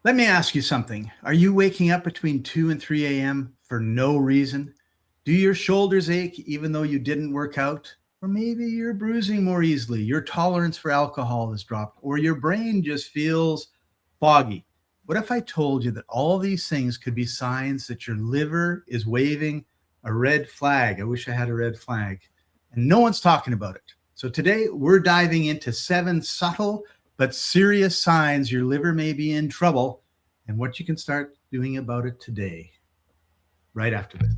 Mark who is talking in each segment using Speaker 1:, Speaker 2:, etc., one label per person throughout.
Speaker 1: Let me ask you something. Are you waking up between 2 and 3 a.m. for no reason? Do your shoulders ache even though you didn't work out? Or maybe you're bruising more easily, your tolerance for alcohol has dropped, or your brain just feels foggy. What if I told you that all these things could be signs that your liver is waving a red flag? I wish I had a red flag. And no one's talking about it. So today we're diving into 7 subtle but serious signs your liver may be in trouble and what you can start doing about it today. Right after this.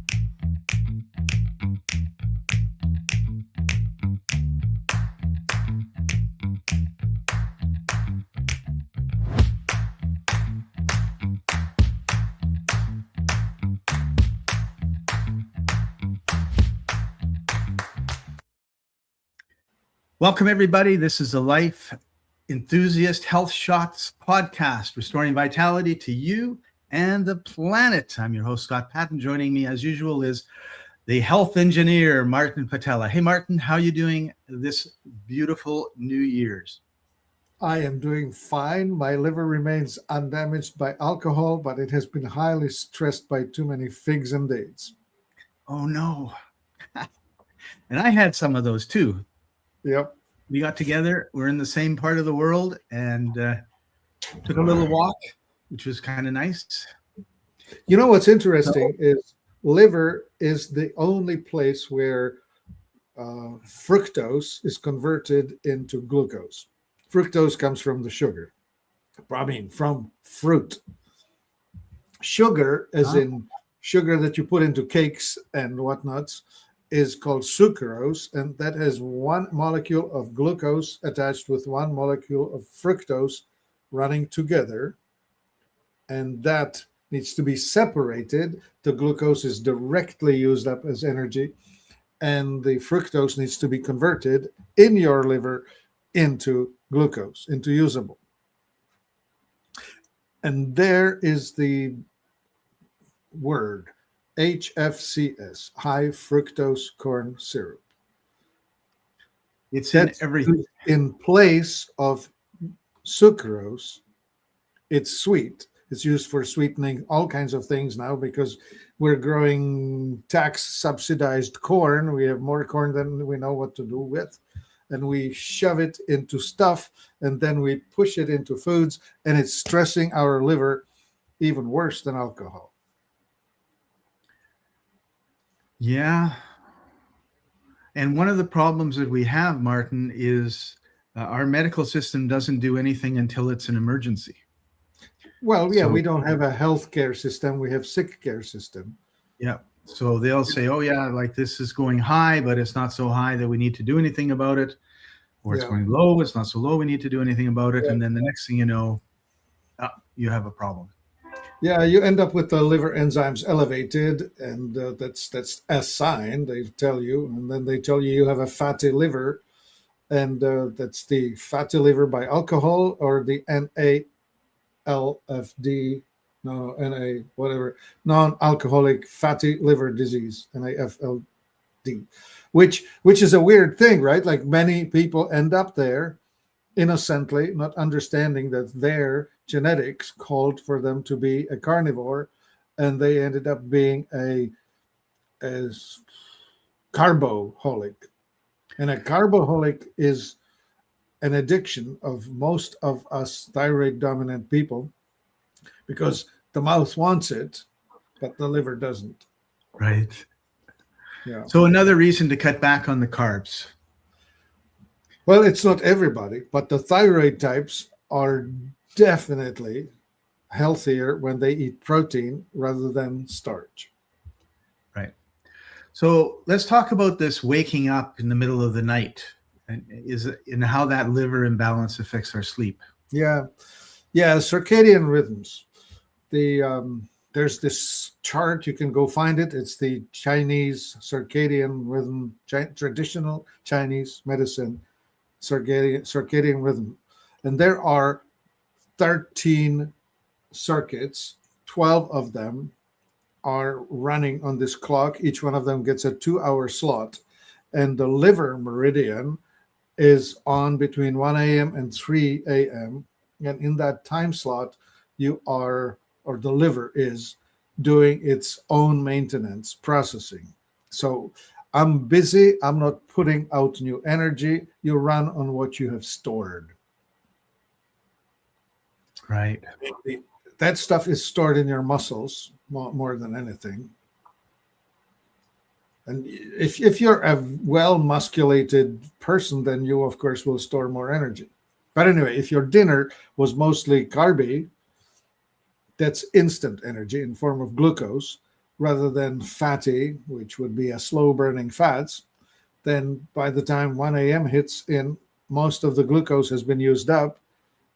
Speaker 1: Welcome, everybody. This is the Life Enthusiast Health Shots podcast, restoring vitality to you and the planet. I'm your host, Scott Patton. Joining me, as usual, is the health engineer, Martin Pytela. Hey, Martin, how are you doing this beautiful New Year's?
Speaker 2: I am doing fine. My liver remains undamaged by alcohol, but it has been highly stressed by too many figs and dates.
Speaker 1: Oh, no. And I had some of those too.
Speaker 2: Yep.
Speaker 1: We got together. We're in the same part of the world and took a little walk, which was kind of nice.
Speaker 2: You know what's interesting is liver is the only place where fructose is converted into glucose. Fructose comes from the sugar. I mean, from fruit. Sugar, as in sugar that you put into cakes and whatnots, is called sucrose, and that has one molecule of glucose attached with one molecule of fructose running together, and that needs to be separated. The glucose is directly used up as energy, and the fructose needs to be converted in your liver into glucose, into usable. And there is the word HFCS, high fructose corn syrup.
Speaker 1: It's in everything.
Speaker 2: In place of sucrose. It's sweet. It's used for sweetening all kinds of things now because we're growing tax subsidized corn. We have more corn than we know what to do with. And we shove it into stuff and then we push it into foods, and it's stressing our liver even worse than alcohol.
Speaker 1: Yeah. And one of the problems that we have, Martin, is our medical system doesn't do anything until it's an emergency.
Speaker 2: Well, yeah, we don't have a healthcare system. We have sick care system.
Speaker 1: Yeah. So they'll say, oh, yeah, like this is going high, but it's not so high that we need to do anything about it. Or it's going low. It's not so low. We need to do anything about it. Yeah. And then the next thing you know, you have a problem.
Speaker 2: Yeah, you end up with the liver enzymes elevated, and that's a sign, they tell you. And then they tell you have a fatty liver, and that's the fatty liver by alcohol or the NALFD, no, NA, whatever, non-alcoholic fatty liver disease, NAFLD, which is a weird thing, right? Like many people end up there innocently, not understanding that their genetics called for them to be a carnivore, and they ended up being a carboholic. And a carboholic is an addiction of most of us thyroid dominant people because the mouth wants it, but the liver doesn't.
Speaker 1: Right.
Speaker 2: Yeah.
Speaker 1: So another reason to cut back on the carbs.
Speaker 2: Well, it's not everybody, but the thyroid types are definitely healthier when they eat protein rather than starch.
Speaker 1: Right. So let's talk about this waking up in the middle of the night and how that liver imbalance affects our sleep.
Speaker 2: Yeah. Circadian rhythms. There's this chart, you can go find it. It's the Chinese circadian rhythm, traditional Chinese medicine circadian rhythm. And there are 13 circuits, 12 of them are running on this clock. Each one of them gets a 2-hour slot. And the liver meridian is on between 1 a.m. and 3 a.m. And in that time slot, you are, or the liver is, doing its own maintenance processing. So I'm busy, I'm not putting out new energy. You run on what you have stored.
Speaker 1: Right.
Speaker 2: That stuff is stored in your muscles more than anything. And if you're a well musculated person, then you, of course, will store more energy. But anyway, if your dinner was mostly carby, that's instant energy in form of glucose, rather than fatty, which would be a slow burning fats, then by the time 1 a.m. hits in, most of the glucose has been used up.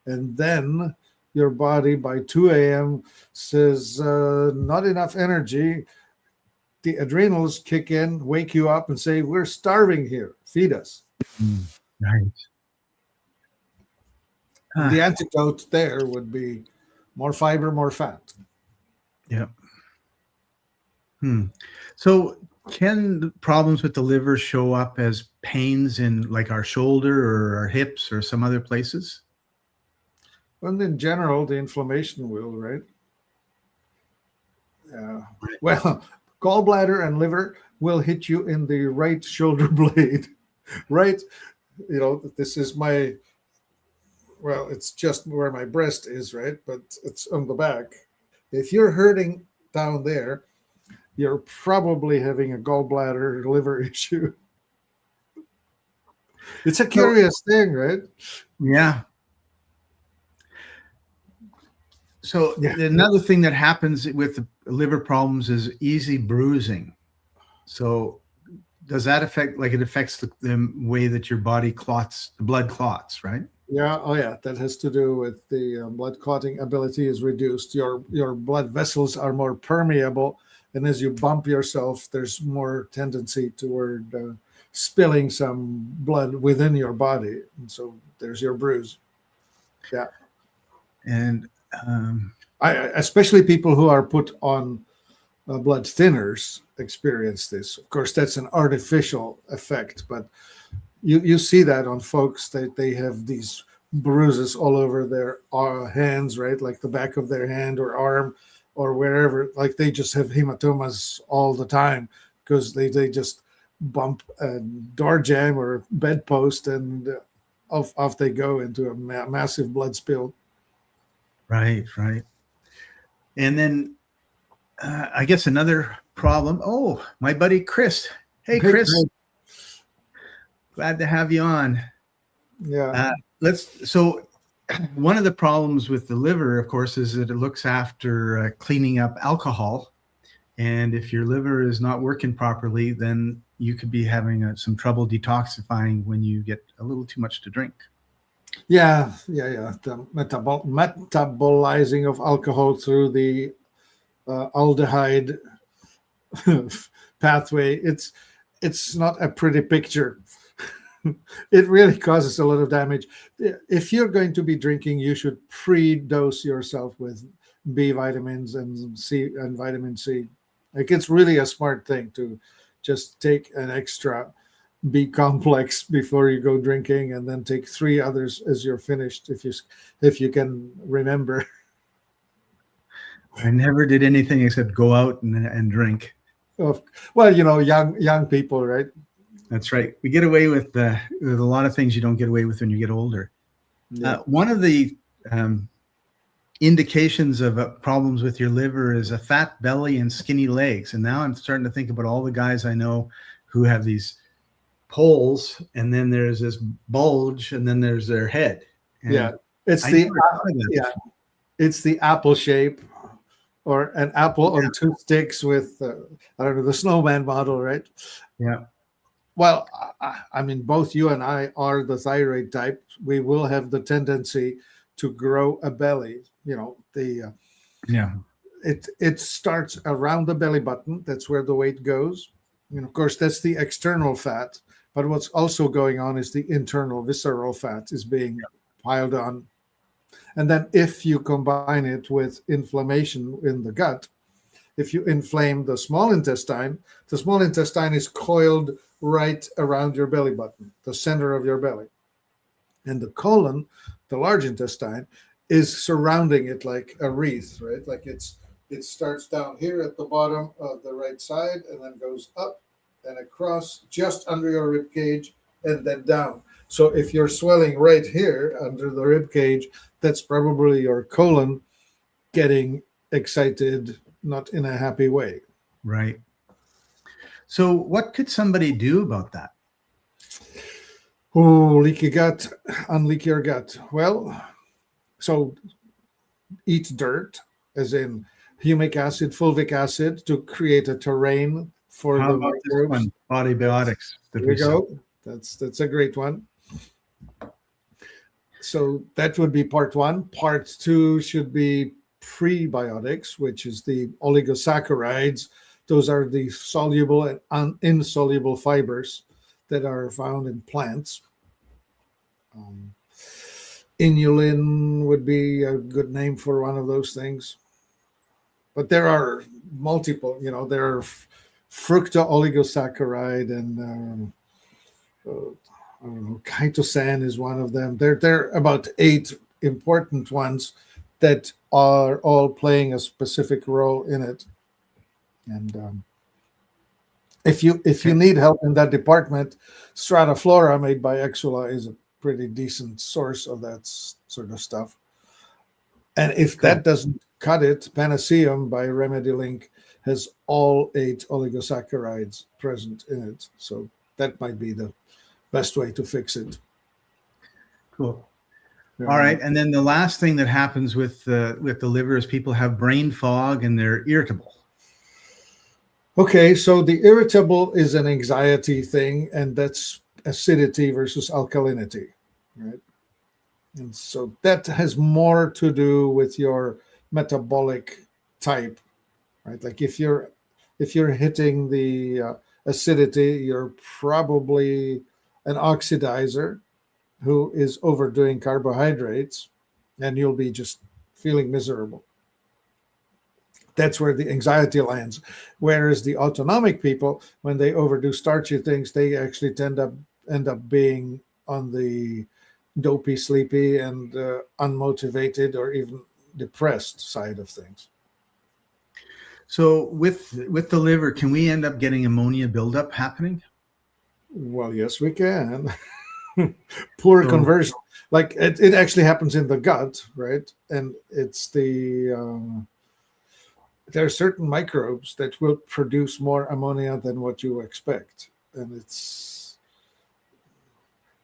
Speaker 2: And then your body by 2 a.m. says, not enough energy. The adrenals kick in, wake you up, and say, we're starving here. Feed us.
Speaker 1: Right.
Speaker 2: And the antidote there would be more fiber, more fat.
Speaker 1: Yeah. So can the problems with the liver show up as pains in like our shoulder or our hips or some other places?
Speaker 2: And in general, the inflammation will, right? Well, gallbladder and liver will hit you in the right shoulder blade, right? You know, this is my, well, it's just where my breast is, right? But it's on the back. If you're hurting down there, you're probably having a gallbladder liver issue. It's a curious thing, right?
Speaker 1: Yeah. So another thing that happens with the liver problems is easy bruising. So does that affect, like it affects the way that your body clots, the blood clots, right?
Speaker 2: Yeah. Oh, yeah. That has to do with the blood clotting ability is reduced. Your blood vessels are more permeable. And as you bump yourself, there's more tendency toward spilling some blood within your body. And so there's your bruise. Yeah.
Speaker 1: And
Speaker 2: especially people who are put on blood thinners experience this. Of course, that's an artificial effect, but you see that on folks that they have these bruises all over their hands, right? Like the back of their hand or arm or wherever. Like they just have hematomas all the time because they just bump a door jamb or bedpost and off they go into a massive blood spill.
Speaker 1: Right. And then I guess another problem. Oh, my buddy Chris. Hey, Chris. Glad to have you on.
Speaker 2: Yeah.
Speaker 1: So one of the problems with the liver, of course, is that it looks after cleaning up alcohol. And if your liver is not working properly, then you could be having some trouble detoxifying when you get a little too much to drink.
Speaker 2: Yeah. The metabolizing of alcohol through the aldehyde pathway. It's not a pretty picture. It really causes a lot of damage. If you're going to be drinking, you should pre-dose yourself with B vitamins and vitamin C. Like it's really a smart thing to just take an extra B complex before you go drinking, and then take 3 others as you're finished, if you can remember.
Speaker 1: I never did anything except go out and drink.
Speaker 2: Well, young people, right?
Speaker 1: That's right. We get away with a lot of things you don't get away with when you get older.
Speaker 2: Yeah.
Speaker 1: One of the indications of problems with your liver is a fat belly and skinny legs. And now I'm starting to think about all the guys I know who have these poles, and then there's this bulge, and then there's their head. And
Speaker 2: it's the apple shape, or an apple on 2 sticks with I don't know, the snowman model, right?
Speaker 1: Yeah.
Speaker 2: Well, I mean, both you and I are the thyroid type. We will have the tendency to grow a belly. It starts around the belly button. That's where the weight goes. Of course, that's the external fat. But what's also going on is the internal visceral fat is being piled on. And then if you combine it with inflammation in the gut, if you inflame the small intestine is coiled right around your belly button, the center of your belly. And the colon, the large intestine, is surrounding it like a wreath, right? Like it starts down here at the bottom of the right side and then goes up and across just under your rib cage and then down. So if you're swelling right here under the rib cage, that's probably your colon getting excited, not in a happy way.
Speaker 1: Right. So what could somebody do about that?
Speaker 2: Oh, leaky gut, unleak your gut. Well, so eat dirt, as in humic acid, fulvic acid, to create a terrain for
Speaker 1: How
Speaker 2: the
Speaker 1: about this
Speaker 2: microbes.
Speaker 1: one? Prebiotics.
Speaker 2: There we go. That's a great one. So that would be part one. Part two should be prebiotics, which is the oligosaccharides. Those are the soluble and insoluble fibers that are found in plants. Inulin would be a good name for one of those things. But there are multiple, there are fructooligosaccharide and I don't know, chitosan is one of them. There are about 8 important ones that are all playing a specific role in it. And if you need help in that department, Strataflora made by Exula is a pretty decent source of that sort of stuff. And if that doesn't cut it, Panaceum by RemedyLink has all 8 oligosaccharides present in it. So that might be the best way to fix it.
Speaker 1: Cool. All right. And then the last thing that happens with the liver is people have brain fog and they're irritable.
Speaker 2: Okay, so the irritable is an anxiety thing, and that's acidity versus alkalinity, right? And so that has more to do with your metabolic type, right? Like if you're hitting the acidity, you're probably an oxidizer who is overdoing carbohydrates, and you'll be just feeling miserable. That's where the anxiety lands. Whereas the autonomic people, when they overdo starchy things, they actually end up being on the dopey, sleepy, and unmotivated or even depressed side of things.
Speaker 1: So with the liver, can we end up getting ammonia buildup happening?
Speaker 2: Well, yes, we can. Poor conversion. Like it actually happens in the gut, right? And it's there are certain microbes that will produce more ammonia than what you expect. And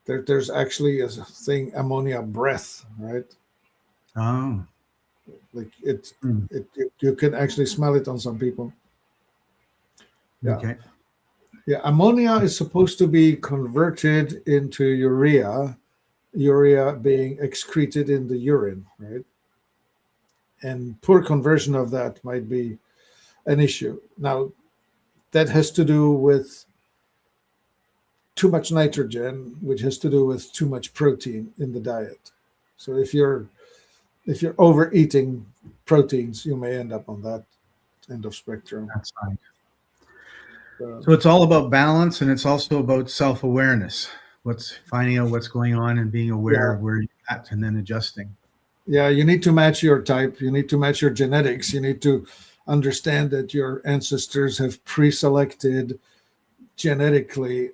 Speaker 2: there's actually a thing, ammonia breath, right?
Speaker 1: Oh.
Speaker 2: Like you can actually smell it on some people. Yeah.
Speaker 1: Okay.
Speaker 2: Yeah, ammonia is supposed to be converted into urea being excreted in the urine, right? And poor conversion of that might be an issue. Now, that has to do with too much nitrogen, which has to do with too much protein in the diet. So if you're overeating proteins, you may end up on that end of spectrum.
Speaker 1: That's fine. So it's all about balance, and it's also about self-awareness. Finding out what's going on and being aware of where you're at, and then adjusting.
Speaker 2: Yeah, you need to match your type. You need to match your genetics. You need to understand that your ancestors have pre-selected genetically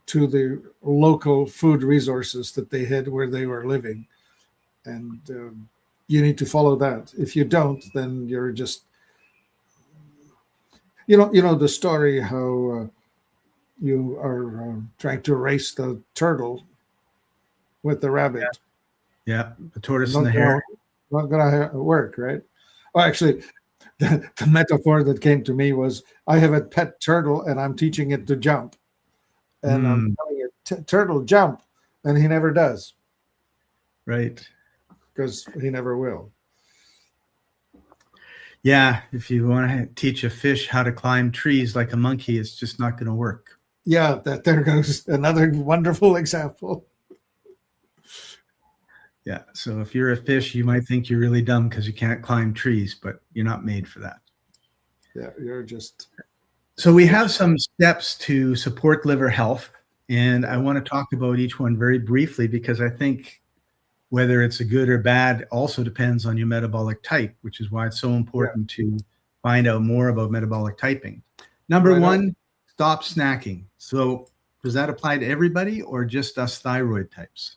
Speaker 2: to the local food resources that they had where they were living. And you need to follow that. If you don't, then you're just, you know the story how you are trying to race the turtle with the rabbit.
Speaker 1: Yeah, the tortoise and the hare.
Speaker 2: Not gonna work, right? Well, actually, the metaphor that came to me was I have a pet turtle and I'm teaching it to jump, and I'm telling it, turtle jump, and he never does.
Speaker 1: Right.
Speaker 2: Because he never will.
Speaker 1: Yeah, if you want to teach a fish how to climb trees like a monkey, it's just not going to work.
Speaker 2: Yeah, there goes another wonderful example.
Speaker 1: Yeah, so if you're a fish, you might think you're really dumb because you can't climb trees, but you're not made for that.
Speaker 2: Yeah, you're just...
Speaker 1: So we have some steps to support liver health, and I want to talk about each one very briefly because I think whether it's a good or bad also depends on your metabolic type, which is why it's so important to find out more about metabolic typing. Number one, stop snacking. So does that apply to everybody or just us thyroid types?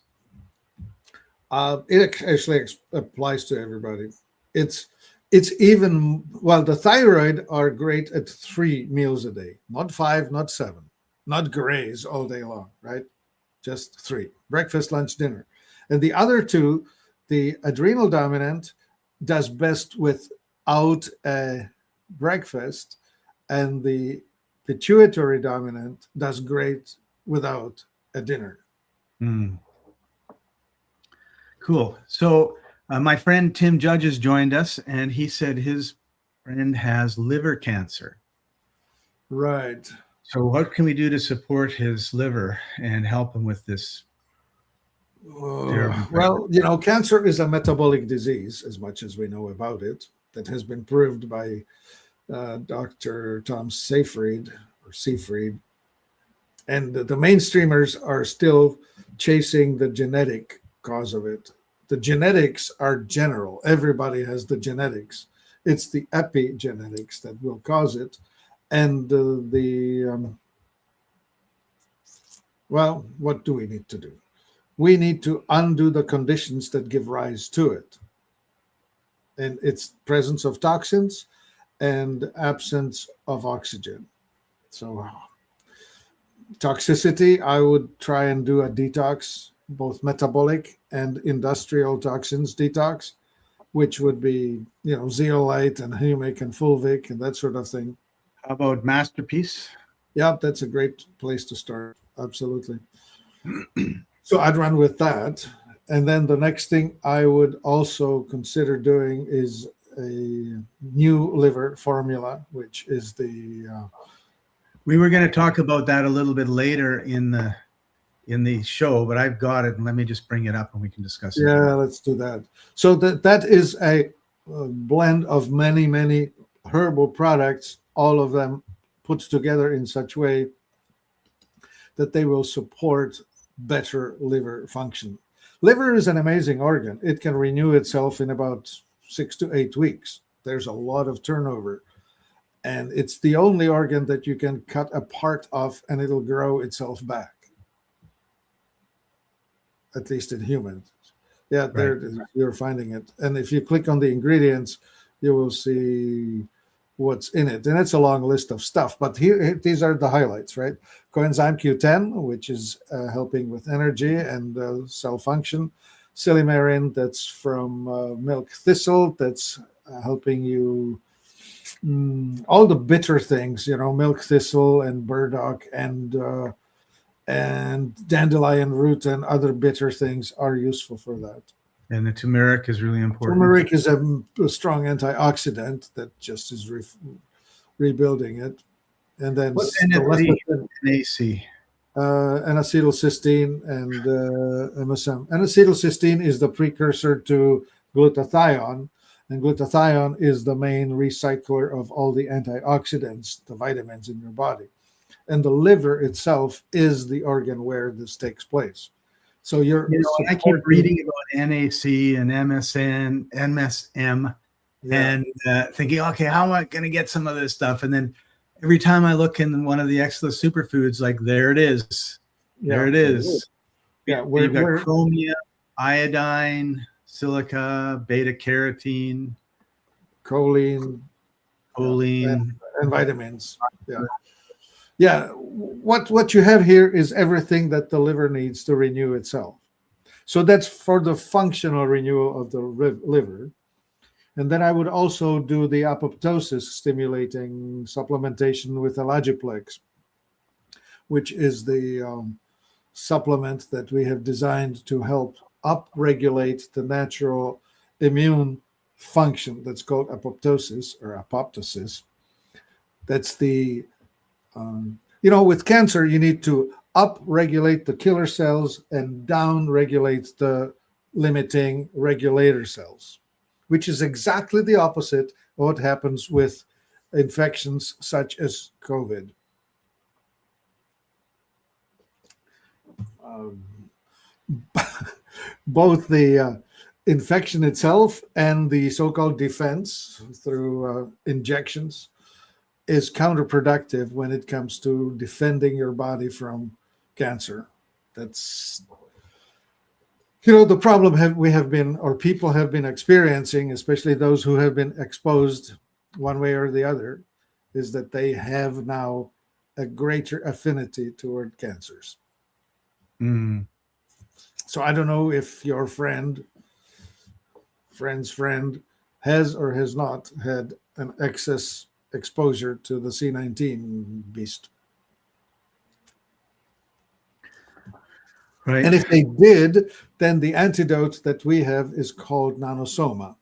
Speaker 2: It actually applies to everybody. It's even, well, the thyroid are great at 3 meals a day, not 5, not 7, not graze all day long, right? Just 3: breakfast, lunch, dinner. And the other 2, the adrenal dominant does best without a breakfast, and the pituitary dominant does great without a dinner.
Speaker 1: Cool. So my friend Tim Judge has joined us, and he said his friend has liver cancer.
Speaker 2: Right.
Speaker 1: So what can we do to support his liver and help him with this?
Speaker 2: Well, cancer is a metabolic disease, as much as we know about it. That has been proved by Dr. Tom Seyfried, and the mainstreamers are still chasing the genetic cause of it. The genetics are general. Everybody has the genetics. It's the epigenetics that will cause it. And well, what do we need to do? We need to undo the conditions that give rise to it. And it's presence of toxins and absence of oxygen. So toxicity, I would try and do a detox, both metabolic and industrial toxins detox, which would be, zeolite and humic and fulvic and that sort of thing.
Speaker 1: How about Masterpiece?
Speaker 2: Yeah, that's a great place to start. Absolutely. So I'd run with that. And then the next thing I would also consider doing is a new liver formula, which is the...
Speaker 1: we were going to talk about that a little bit later in the show, but I've got it, and let me just bring it up and we can discuss it.
Speaker 2: Yeah, let's do that. So that is a blend of many, many herbal products, all of them put together in such a way that they will support better liver function. Liver is an amazing organ. It can renew itself in about 6 to 8 weeks. There's a lot of turnover. And it's the only organ that you can cut a part of and it'll grow itself back. At least in humans. Yeah, right. There it is. You're finding it. And if you click on the ingredients, you will see what's in it. And it's a long list of stuff. But here, these are the highlights, right? Coenzyme Q10, which is helping with energy and cell function. Silymarin, that's from milk thistle, that's helping you... all the bitter things, milk thistle and burdock and dandelion root and other bitter things are useful for that.
Speaker 1: And the turmeric is really important.
Speaker 2: Turmeric is a strong antioxidant that just is rebuilding it. And then
Speaker 1: what's NAC?
Speaker 2: N-acetylcysteine and MSM. N-acetylcysteine is the precursor to glutathione. And glutathione is the main recycler of all the antioxidants, the vitamins in your body. And the liver itself is the organ where this takes place. So
Speaker 1: I keep reading about NAC and MSM and thinking, okay, how am I going to get some of this stuff? And then every time I look in one of the Excellent Superfoods, like there it is. There it is.
Speaker 2: Yeah,
Speaker 1: you've got chromium, iodine, silica, beta carotene,
Speaker 2: choline, and vitamins. Yeah. What you have here is everything that the liver needs to renew itself. So that's for the functional renewal of the liver. And then I would also do the apoptosis stimulating supplementation with Elagiplex, which is the supplement that we have designed to help upregulate the natural immune function. That's called apoptosis or apoptosis. That's the, with cancer, you need to upregulate the killer cells and downregulate the limiting regulator cells, which is exactly the opposite of what happens with infections such as COVID. both the infection itself and the so-called defense through injections is counterproductive when it comes to defending your body from cancer. That's, the problem we have been, or people have been experiencing, especially those who have been exposed one way or the other, is that they have now a greater affinity toward cancers.
Speaker 1: Mm.
Speaker 2: So I don't know if your friend's friend has or has not had an excess exposure to the C19 beast.
Speaker 1: Right.
Speaker 2: And if they did, then the antidote that we have is called nanosoma,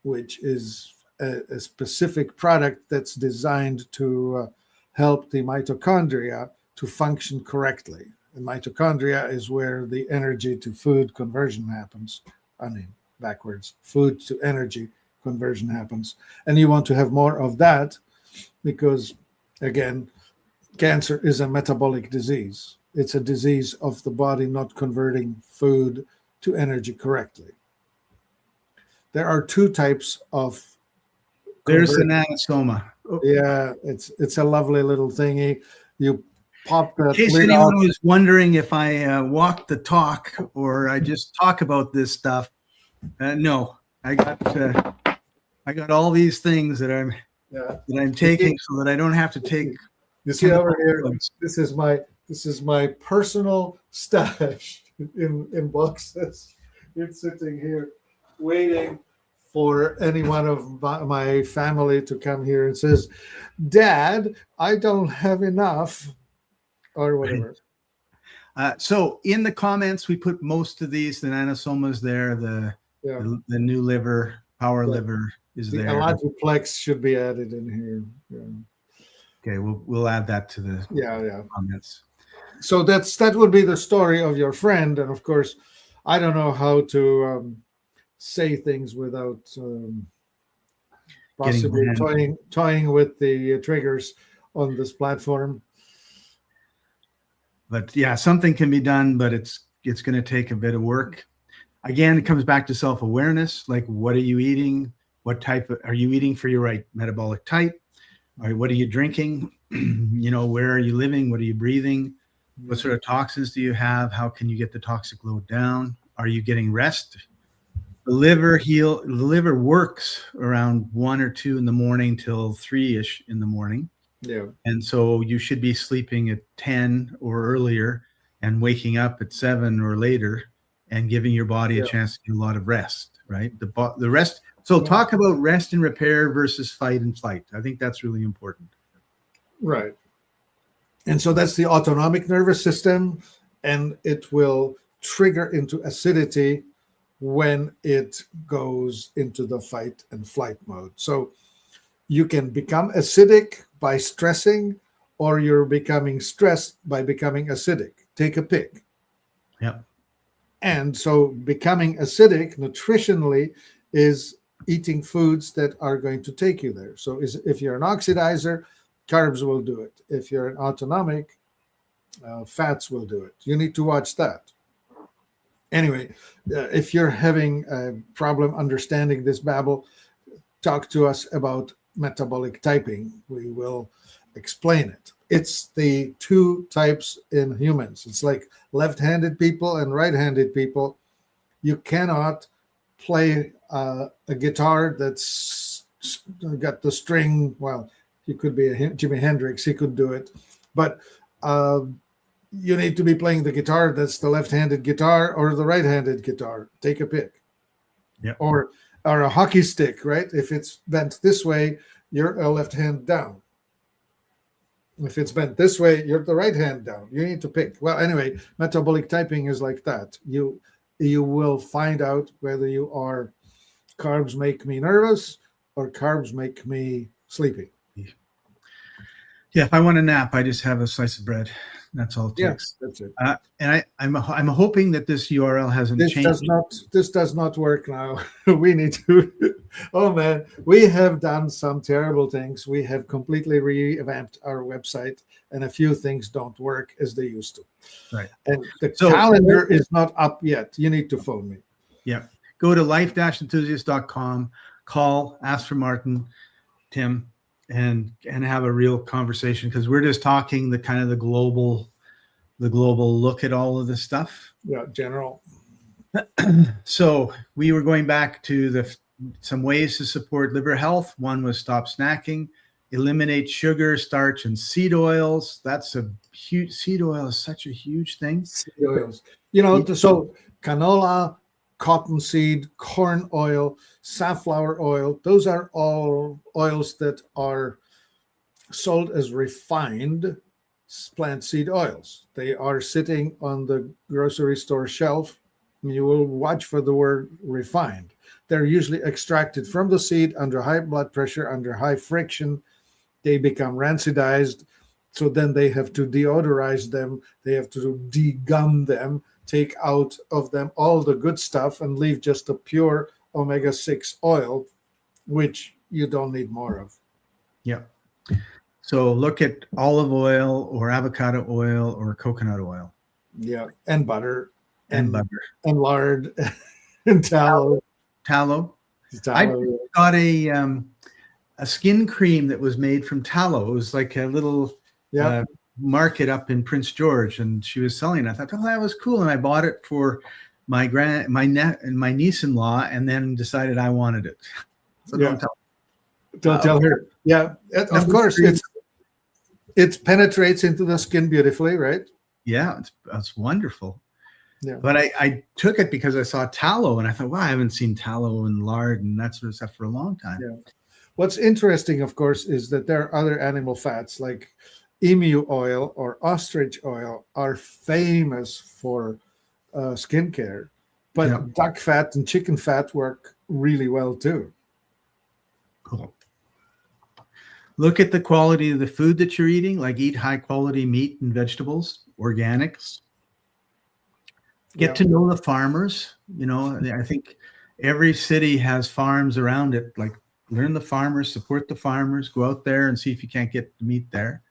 Speaker 2: which is a specific product that's designed to help the mitochondria to function correctly. And mitochondria is where the energy to food conversion happens. I mean, backwards, food to energy conversion happens. And you want to have more of that because, again, cancer is a metabolic disease. It's a disease of the body not converting food to energy correctly. There are two types of
Speaker 1: There's an anosoma. Oh.
Speaker 2: Yeah, it's a lovely little thingy. You pop that.
Speaker 1: In case anyone was wondering if I walk the talk or I just talk about this stuff, no, I got all these things that I'm taking so that I don't have to take.
Speaker 2: You see over here, this is my personal stash in boxes. It's sitting here waiting for any one of my family to come here and says, "Dad, I don't have enough," or whatever.
Speaker 1: So in the comments, we put most of these. The nanosomas there, the new liver, power liver is there.
Speaker 2: The Allogiplex should be added in here. Yeah.
Speaker 1: Okay, we'll add that to the comments.
Speaker 2: So that would be the story of your friend, and of course, I don't know how to say things without possibly toying with the triggers on this platform.
Speaker 1: But yeah, something can be done, but it's going to take a bit of work. Again, it comes back to self-awareness. Like, what are you eating? What type are you eating for your right metabolic type? Or what are you drinking? Where are you living? What are you breathing? What sort of toxins do you have? How can you get the toxic load down? Are you getting rest? The liver works around 1 or 2 in the morning till 3-ish in the morning.
Speaker 2: Yeah. And
Speaker 1: so you should be sleeping at 10 or earlier and waking up at 7 or later and giving your body a chance to get a lot of rest, right? The rest. So talk about rest and repair versus fight and flight. I think that's really important.
Speaker 2: Right. And so that's the autonomic nervous system, and it will trigger into acidity when it goes into the fight and flight mode. So you can become acidic by stressing, or you're becoming stressed by becoming acidic. Take a pick.
Speaker 1: Yeah.
Speaker 2: And so becoming acidic nutritionally is eating foods that are going to take you there. So if you're an oxidizer, carbs will do it. If you're an autonomic, fats will do it. You need to watch that. Anyway, if you're having a problem understanding this babble, talk to us about metabolic typing. We will explain it. It's the two types in humans. It's like left-handed people and right-handed people. You cannot play a guitar that's got the string. Well, you could be a Jimi Hendrix. He could do it. But you need to be playing the guitar that's the left-handed guitar or the right-handed guitar. Take a pick.
Speaker 1: Yeah.
Speaker 2: Or a hockey stick, right? If it's bent this way, you're a left hand down. If it's bent this way, you're the right hand down. You need to pick. Well, anyway, metabolic typing is like that. You will find out whether you are carbs make me nervous or carbs make me sleepy.
Speaker 1: Yeah, if I want a nap, I just have a slice of bread. That's all it
Speaker 2: Yeah,
Speaker 1: takes.
Speaker 2: that's it.
Speaker 1: And I'm hoping that this URL hasn't
Speaker 2: This
Speaker 1: changed.
Speaker 2: does not work now. We need to. Oh man, we have done some terrible things. We have completely revamped our website, and a few things don't work as they used to.
Speaker 1: Right.
Speaker 2: And the
Speaker 1: So-
Speaker 2: calendar is not up yet. You need to phone me.
Speaker 1: Yeah. Go to life-enthusiast.com, call, ask for Martin, Tim, and have a real conversation, because we're just talking the kind of the global look at all of this stuff.
Speaker 2: Yeah, general.
Speaker 1: So we were going back to some ways to support liver health. One was stop snacking, eliminate sugar, starch, and seed oils. Seed oil is such a huge thing.
Speaker 2: Seed oils. So canola, cottonseed, corn oil, safflower oil, those are all oils that are sold as refined plant seed oils. They are sitting on the grocery store shelf. You will watch for the word refined. They're usually extracted from the seed under high blood pressure, under high friction. They become rancidized. So then they have to deodorize them. They have to degum them, take out of them all the good stuff and leave just a pure omega-6 oil, which you don't need more of.
Speaker 1: Yeah. So look at olive oil or avocado oil or coconut oil.
Speaker 2: Yeah, and butter.
Speaker 1: And butter.
Speaker 2: And lard and tallow.
Speaker 1: Tallow. I got a skin cream that was made from tallow. It was like a little market up in Prince George, and she was selling it. I thought, oh, that was cool, and I bought it for my niece-in-law, and then decided I wanted it. So don't
Speaker 2: tell her. Yeah, of course. It penetrates into the skin beautifully, right?
Speaker 1: Yeah, it's wonderful.
Speaker 2: Yeah.
Speaker 1: But I took it because I saw tallow, and I thought, wow, I haven't seen tallow and lard and that sort of stuff for a long time.
Speaker 2: Yeah. What's interesting, of course, is that there are other animal fats like emu oil or ostrich oil are famous for skincare, but duck fat and chicken fat work really well too.
Speaker 1: Cool. Look at the quality of the food that you're eating, like eat high quality meat and vegetables, organics. Get to know the farmers. I think every city has farms around it. Like, learn the farmers, support the farmers, go out there and see if you can't get the meat there.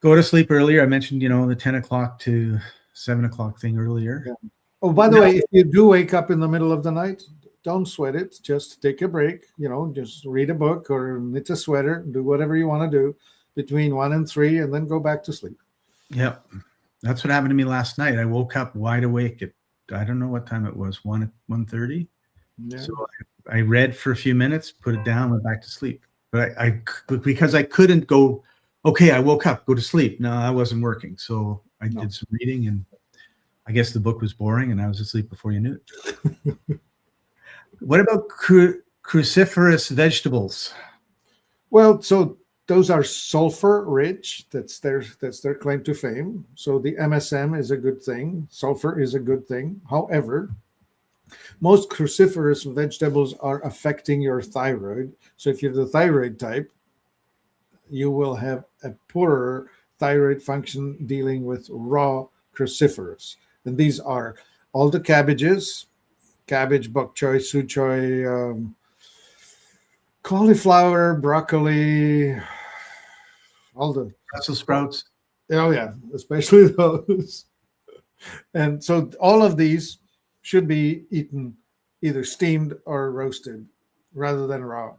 Speaker 1: Go to sleep earlier. I mentioned, the 10 o'clock to 7 o'clock thing earlier.
Speaker 2: Yeah. Oh, by the way, if you do wake up in the middle of the night, don't sweat it. Just take a break, just read a book or knit a sweater, do whatever you want to do between 1 and 3, and then go back to sleep.
Speaker 1: Yep. That's what happened to me last night. I woke up wide awake at, I don't know what time it was, 1:30. Yeah. So I read for a few minutes, put it down, went back to sleep. But because I couldn't go, okay, I woke up, go to sleep. No, I wasn't working. So I did some reading, and I guess the book was boring and I was asleep before you knew it. What about cruciferous vegetables?
Speaker 2: Well, so those are sulfur rich. That's their claim to fame. So the MSM is a good thing. Sulfur is a good thing. However, most cruciferous vegetables are affecting your thyroid. So if you're the thyroid type, you will have a poorer thyroid function dealing with raw cruciferous. And these are all the cabbages, cabbage, bok choy, su choy, cauliflower, broccoli, all the
Speaker 1: Brussels sprouts.
Speaker 2: Oh yeah, especially those. And so all of these should be eaten either steamed or roasted rather than raw.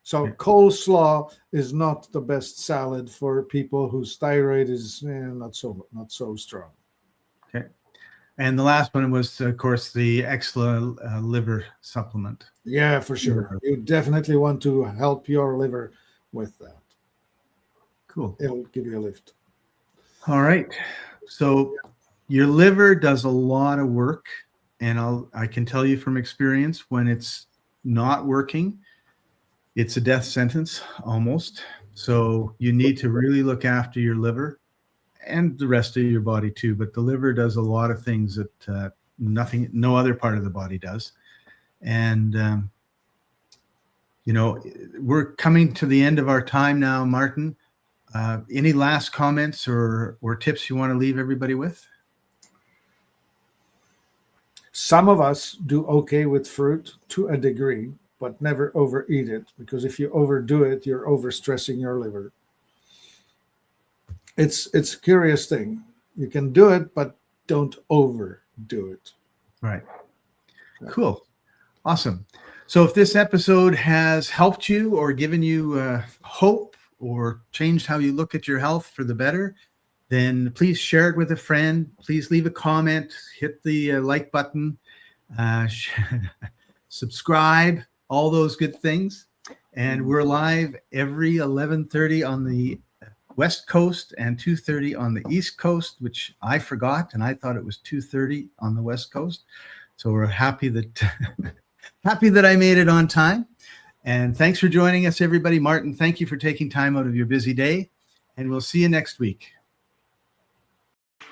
Speaker 2: So coleslaw is not the best salad for people whose thyroid is not so strong.
Speaker 1: Okay. And the last one was, of course, the extra liver supplement.
Speaker 2: Yeah, for sure. You definitely want to help your liver with that.
Speaker 1: Cool.
Speaker 2: It'll give you a lift.
Speaker 1: All right. So your liver does a lot of work, and I can tell you from experience, when it's not working, it's a death sentence almost. So you need to really look after your liver and the rest of your body too. But the liver does a lot of things that no other part of the body does. And, we're coming to the end of our time now, Martin. Any last comments or tips you want to leave everybody with?
Speaker 2: Some of us do okay with fruit to a degree, but never overeat it, because if you overdo it, you're overstressing your liver. It's a curious thing. You can do it, but don't overdo it.
Speaker 1: Right. Cool. Awesome. So if this episode has helped you or given you hope or changed how you look at your health for the better, then please share it with a friend. Please leave a comment, hit the like button, subscribe, all those good things. And we're live every 11:30 on the West Coast and 2:30 on the East Coast, which I forgot, and I thought it was 2:30 on the West Coast. So we're happy that I made it on time. And thanks for joining us, everybody. Martin, thank you for taking time out of your busy day, and we'll see you next week.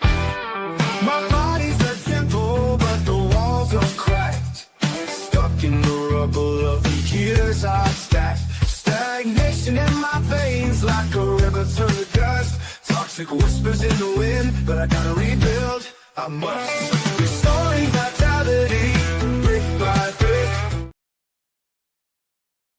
Speaker 3: My body's a temple, but the walls are cracked. Stuck in the rubble of the years I've stacked. Stagnation in my veins like a river turned to dust. Toxic whispers in the wind, but I gotta rebuild. I must.